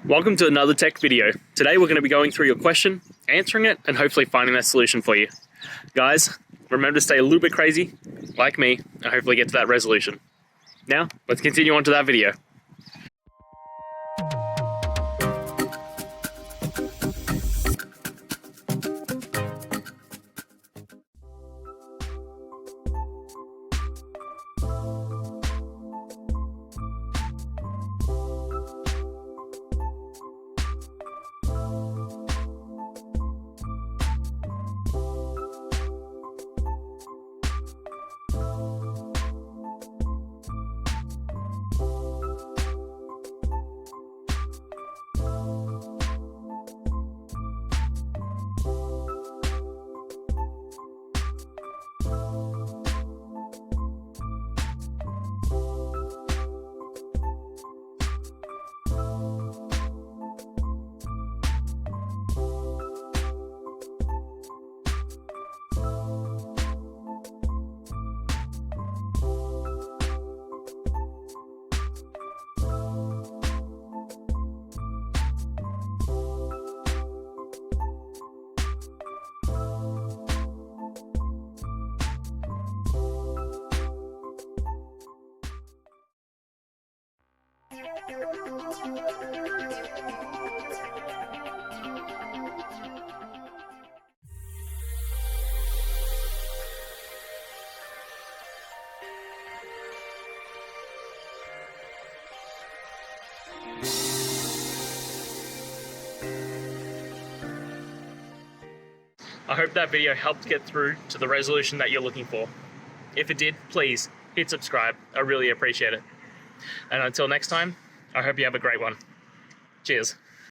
Welcome to another tech video. Today we're going to be going through your question, answering it, and hopefully finding that solution for you. Guys, remember to stay a little bit crazy, like me, and hopefully get to that resolution. Now, let's continue on to that video. I hope that video helped get through to the resolution that you're looking for. If it did, please hit subscribe. I really appreciate it. And until next time, I hope you have a great one. Cheers.